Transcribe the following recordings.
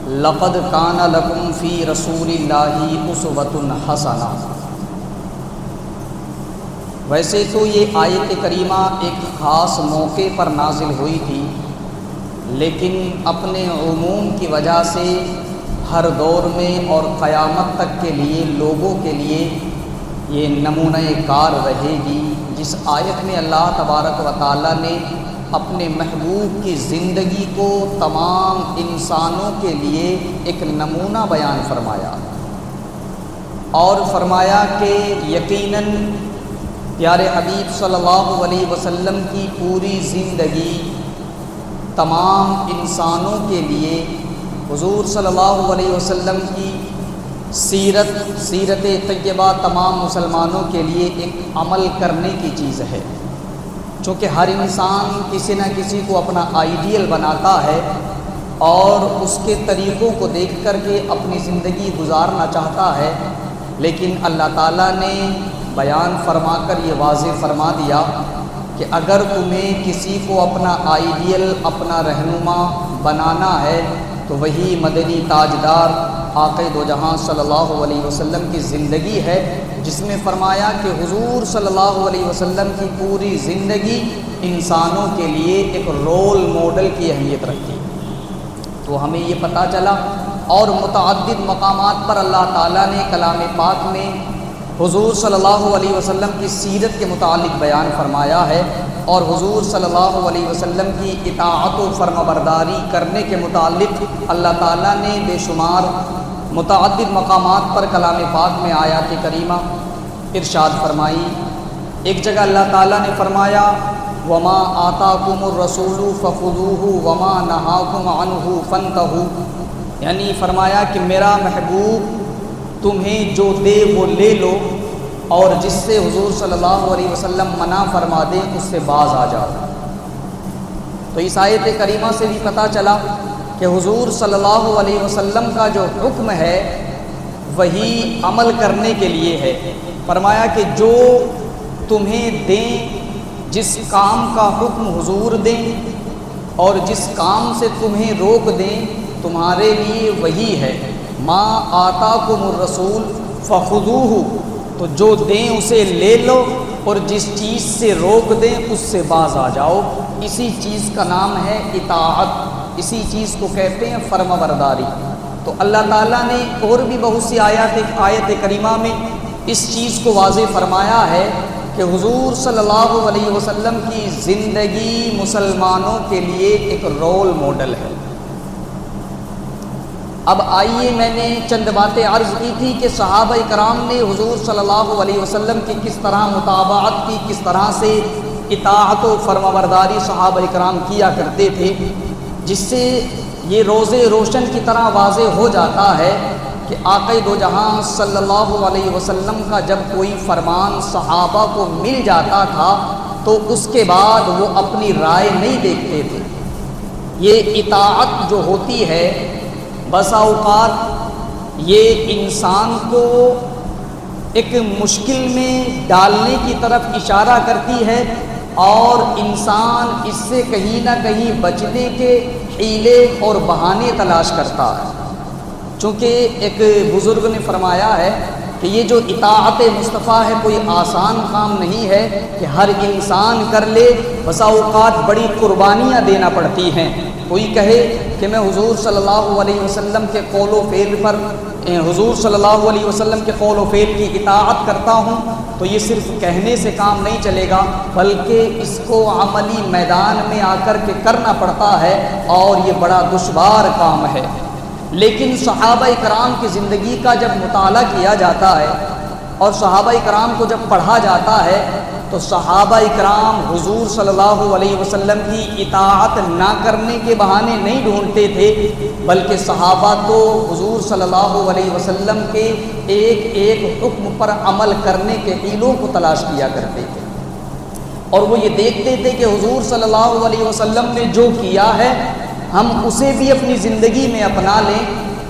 لقد کان لکم فی رسول اللہ اسوۃ حسنہ۔ ویسے تو یہ آیت کریمہ ایک خاص موقع پر نازل ہوئی تھی، لیکن اپنے عموم کی وجہ سے ہر دور میں اور قیامت تک کے لیے لوگوں کے لیے یہ نمونہ کار رہے گی۔ جس آیت میں اللہ تبارک و تعالیٰ نے اپنے محبوب کی زندگی کو تمام انسانوں کے لیے ایک نمونہ بیان فرمایا، اور فرمایا کہ یقیناً پیارے حبیب صلی اللہ علیہ وسلم کی پوری زندگی تمام انسانوں کے لیے، حضور صلی اللہ علیہ وسلم کی سیرت طیبہ تمام مسلمانوں کے لیے ایک عمل کرنے کی چیز ہے۔ چونکہ ہر انسان کسی نہ کسی کو اپنا آئیڈیل بناتا ہے اور اس کے طریقوں کو دیکھ کر کے اپنی زندگی گزارنا چاہتا ہے، لیکن اللہ تعالیٰ نے بیان فرما کر یہ واضح فرما دیا کہ اگر تمہیں کسی کو اپنا آئیڈیل، اپنا رہنما بنانا ہے تو وہی مدنی تاجدار آقا دو جہاں صلی اللہ علیہ وسلم کی زندگی ہے، جس میں فرمایا کہ حضور صلی اللہ علیہ وسلم کی پوری زندگی انسانوں کے لیے ایک رول ماڈل کی اہمیت رکھتی۔ تو ہمیں یہ پتہ چلا، اور متعدد مقامات پر اللہ تعالیٰ نے کلام پاک میں حضور صلی اللہ علیہ وسلم کی سیرت کے متعلق بیان فرمایا ہے، اور حضور صلی اللہ علیہ وسلم کی اطاعت و فرمانبرداری کرنے کے متعلق اللہ تعالیٰ نے بے شمار متعدد مقامات پر کلام پاک میں آیات کریمہ ارشاد فرمائی۔ ایک جگہ اللہ تعالیٰ نے فرمایا وما آتاکم الرسول فخذوہ وما نہاکم عنہ فانتہوا، یعنی فرمایا کہ میرا محبوب تمہیں جو دے وہ لے لو، اور جس سے حضور صلی اللہ علیہ وسلم منع فرما دیں اس سے باز آ جاؤ۔ تو اس آیت کریمہ سے بھی پتہ چلا کہ حضور صلی اللہ علیہ وسلم کا جو حکم ہے وہی عمل کرنے کے لیے ہے۔ فرمایا کہ جو تمہیں دیں، جس کام کا حکم حضور دیں اور جس کام سے تمہیں روک دیں، تمہارے لیے وہی ہے۔ ما آتاکم الرسول فخذوہ، تو جو دیں اسے لے لو، اور جس چیز سے روک دیں اس سے باز آ جاؤ۔ اسی چیز کا نام ہے اطاعت، اسی چیز کو کہتے ہیں فرمانبرداری۔ تو اللہ تعالیٰ نے اور بھی بہت سی آیت کریمہ میں اس چیز کو واضح فرمایا ہے کہ حضور صلی اللہ علیہ وسلم کی زندگی مسلمانوں کے لیے ایک رول ماڈل ہے۔ اب آئیے، میں نے چند باتیں عرض کی تھی کہ صحابہ کرام نے حضور صلی اللہ علیہ وسلم کی کس طرح متابعت کی، کس طرح سے اطاعت و فرمانبرداری صحابہ کرام کیا کرتے تھے، جس سے یہ روز روشن کی طرح واضح ہو جاتا ہے کہ آقا دو جہاں صلی اللہ علیہ وسلم کا جب کوئی فرمان صحابہ کو مل جاتا تھا تو اس کے بعد وہ اپنی رائے نہیں دیکھتے تھے۔ یہ اطاعت جو ہوتی ہے بسا اوقات یہ انسان کو ایک مشکل میں ڈالنے کی طرف اشارہ کرتی ہے، اور انسان اس سے کہیں نہ کہیں بچنے کے حیلے اور بہانے تلاش کرتا ہے۔ چونکہ ایک بزرگ نے فرمایا ہے کہ یہ جو اطاعت مصطفیٰ ہے کوئی آسان کام نہیں ہے کہ ہر انسان کر لے، بسا اوقات بڑی قربانیاں دینا پڑتی ہیں۔ کوئی کہے کہ میں حضور صلی اللہ علیہ وسلم کے قول و فعل پر، حضور صلی اللہ علیہ وسلم کے قول و فعل کی اطاعت کرتا ہوں، تو یہ صرف کہنے سے کام نہیں چلے گا، بلکہ اس کو عملی میدان میں آ کر کے کرنا پڑتا ہے، اور یہ بڑا دشوار کام ہے۔ لیکن صحابہ کرام کی زندگی کا جب مطالعہ کیا جاتا ہے اور صحابہ کرام کو جب پڑھا جاتا ہے تو صحابہ کرام حضور صلی اللہ علیہ وسلم کی اطاعت نہ کرنے کے بہانے نہیں ڈھونڈتے تھے، بلکہ صحابہ تو حضور صلی اللہ علیہ وسلم کے ایک ایک حکم پر عمل کرنے کے حیلوں کو تلاش کیا کرتے تھے، اور وہ یہ دیکھتے تھے کہ حضور صلی اللہ علیہ وسلم نے جو کیا ہے ہم اسے بھی اپنی زندگی میں اپنا لیں،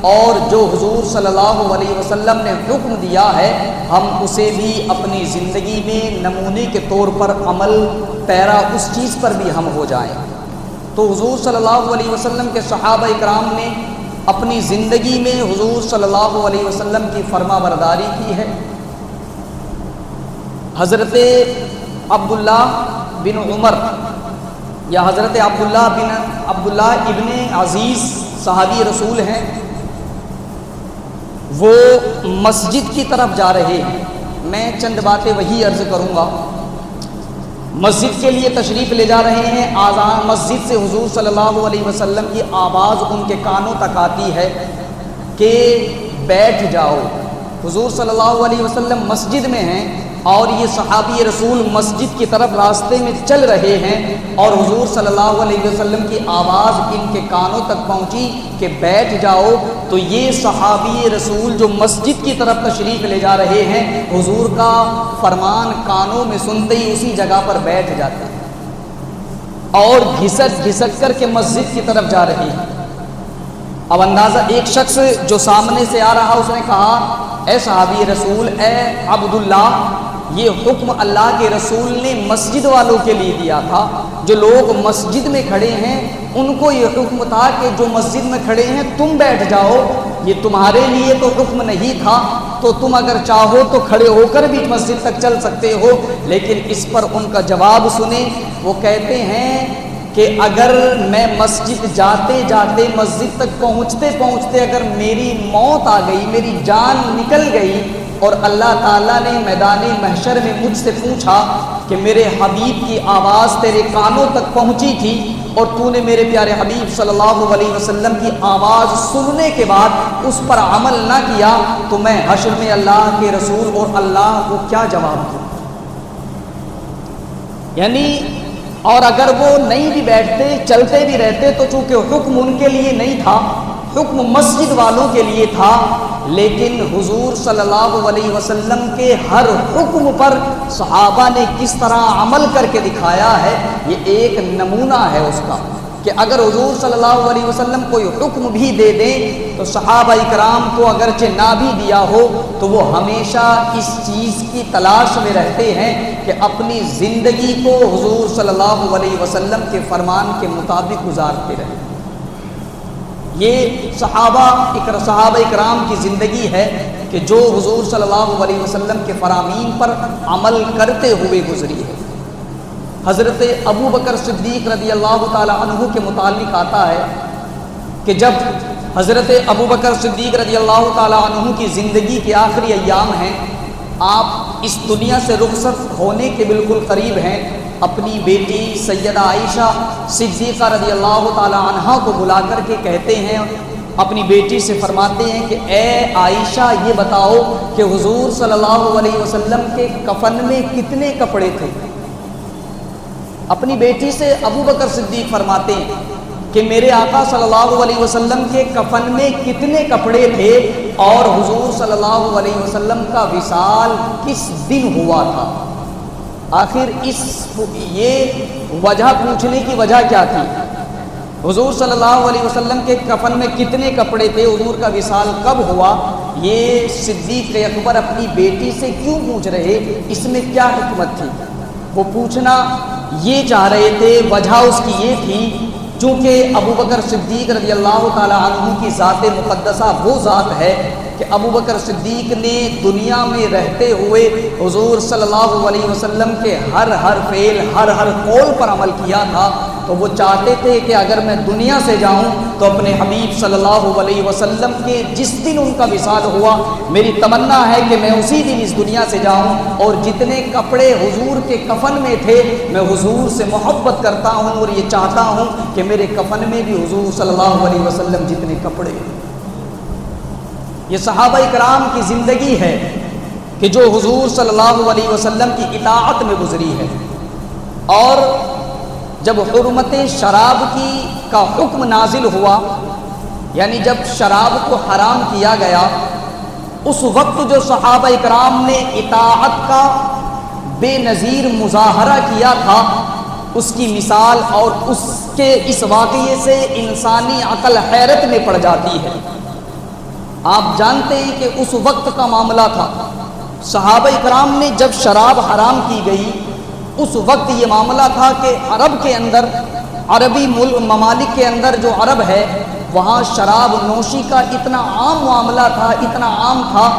اور جو حضور صلی اللہ علیہ وسلم نے حکم دیا ہے ہم اسے بھی اپنی زندگی میں نمونے کے طور پر عمل پیرا اس چیز پر بھی ہم ہو جائیں۔ تو حضور صلی اللہ علیہ وسلم کے صحابہ اکرام نے اپنی زندگی میں حضور صلی اللہ علیہ وسلم کی فرما برداری کی ہے۔ حضرت عبداللہ بن عمر یا حضرت عبداللہ ابن عزیز صحابی رسول ہیں، وہ مسجد کی طرف جا رہے ہیں۔ میں چند باتیں وہی عرض کروں گا۔ مسجد کے لیے تشریف لے جا رہے ہیں، آذان مسجد سے حضور صلی اللہ علیہ وسلم کی آواز ان کے کانوں تک آتی ہے کہ بیٹھ جاؤ۔ حضور صلی اللہ علیہ وسلم مسجد میں ہیں اور یہ صحابی رسول مسجد کی طرف راستے میں چل رہے ہیں، اور حضور صلی اللہ علیہ وسلم کی آواز ان کے کانوں تک پہنچی کہ بیٹھ جاؤ۔ تو یہ صحابی رسول جو مسجد کی طرف تشریف لے جا رہے ہیں، حضور کا فرمان کانوں میں سنتے ہی اسی جگہ پر بیٹھ جاتے ہیں اور گھسٹ گھسٹ کر کے مسجد کی طرف جا رہے ہیں۔ اب اندازہ، ایک شخص جو سامنے سے آ رہا اس نے کہا، اے صحابی رسول، اے عبداللہ، یہ حکم اللہ کے رسول نے مسجد والوں کے لیے دیا تھا۔ جو لوگ مسجد میں کھڑے ہیں ان کو یہ حکم تھا کہ جو مسجد میں کھڑے ہیں تم بیٹھ جاؤ، یہ تمہارے لیے تو حکم نہیں تھا، تو تم اگر چاہو تو کھڑے ہو کر بھی مسجد تک چل سکتے ہو۔ لیکن اس پر ان کا جواب سنیں، وہ کہتے ہیں کہ اگر میں مسجد جاتے جاتے مسجد تک پہنچتے پہنچتے اگر میری موت آ گئی، میری جان نکل گئی، اور اللہ تعالیٰ نے میدان محشر میں مجھ سے پوچھا کہ میرے حبیب کی آواز تیرے کانوں تک پہنچی تھی اور تو نے میرے پیارے حبیب صلی اللہ علیہ وسلم کی آواز سننے کے بعد اس پر عمل نہ کیا، تو میں حشر میں اللہ کے رسول اور اللہ کو کیا جواب دوں؟ یعنی، اور اگر وہ نہیں بھی بیٹھتے، چلتے بھی رہتے، تو چونکہ حکم ان کے لیے نہیں تھا، حکم مسجد والوں کے لیے تھا، لیکن حضور صلی اللہ علیہ وسلم کے ہر حکم پر صحابہ نے کس طرح عمل کر کے دکھایا ہے، یہ ایک نمونہ ہے اس کا، کہ اگر حضور صلی اللہ علیہ وسلم کوئی حکم بھی دے دیں تو صحابہ اکرام کو اگرچہ نہ بھی دیا ہو تو وہ ہمیشہ اس چیز کی تلاش میں رہتے ہیں کہ اپنی زندگی کو حضور صلی اللہ علیہ وسلم کے فرمان کے مطابق گزارتے رہیں۔ یہ صحابہ اکرام کی زندگی ہے کہ جو حضور صلی اللہ علیہ وسلم کے فرامین پر عمل کرتے ہوئے گزری ہے۔ حضرت ابو بکر صدیق رضی اللہ تعالی عنہ کے متعلق آتا ہے کہ جب حضرت ابو بکر صدیق رضی اللہ تعالی عنہ کی زندگی کے آخری ایام ہیں، آپ اس دنیا سے رخصت ہونے کے بالکل قریب ہیں، اپنی بیٹی سیدہ عائشہ صدیقہ رضی اللہ تعالی عنہا کو بلا کر کے کہتے ہیں، اپنی بیٹی سے فرماتے ہیں کہ اے عائشہ، یہ بتاؤ کہ حضور صلی اللہ علیہ وسلم کے کفن میں کتنے کپڑے تھے؟ اپنی بیٹی سے ابو بکر صدیق فرماتے ہیں کہ میرے آقا صلی اللہ علیہ وسلم کے کفن میں کتنے کپڑے تھے اور حضور صلی اللہ علیہ وسلم کا وصال کس دن ہوا تھا؟ آخر یہ وجہ پوچھنے کی وجہ کیا تھی؟ حضور صلی اللہ علیہ وسلم کے کفن میں کتنے کپڑے تھے، حضور کا وصال کب ہوا، یہ صدیق اکبر اپنی بیٹی سے کیوں پوچھ رہے؟ اس میں کیا حکمت تھی؟ وہ پوچھنا یہ چاہ رہے تھے، وجہ اس کی یہ تھی چونکہ ابو بکر صدیق رضی اللہ تعالی عنہ کی ذات مقدسہ وہ ذات ہے کہ ابو بکر صدیق نے دنیا میں رہتے ہوئے حضور صلی اللہ علیہ وسلم کے ہر فعل، ہر قول پر عمل کیا تھا، تو وہ چاہتے تھے کہ اگر میں دنیا سے جاؤں تو اپنے حبیب صلی اللہ علیہ وسلم کے جس دن ان کا وصال ہوا، میری تمنا ہے کہ میں اسی دن اس دنیا سے جاؤں، اور جتنے کپڑے حضور کے کفن میں تھے میں حضور سے محبت کرتا ہوں اور یہ چاہتا ہوں کہ میرے کفن میں بھی حضور صلی اللہ علیہ وسلم جتنے کپڑے۔ یہ صحابہ اکرام کی زندگی ہے کہ جو حضور صلی اللہ علیہ وسلم کی اطاعت میں گزری ہے، اور جب حرمت شراب کا حکم نازل ہوا، یعنی جب شراب کو حرام کیا گیا، اس وقت جو صحابہ اکرام نے اطاعت کا بے نظیر مظاہرہ کیا تھا، اس کی مثال اور اس واقعے سے انسانی عقل حیرت میں پڑ جاتی ہے۔ آپ جانتے ہیں کہ اس وقت کا معاملہ تھا، صحابہ اکرام نے جب شراب حرام کی گئی، اس وقت یہ معاملہ تھا کہ عرب کے اندر، عربی ممالک کے اندر جو عرب ہے، وہاں شراب نوشی کا اتنا عام معاملہ تھا، اتنا عام تھا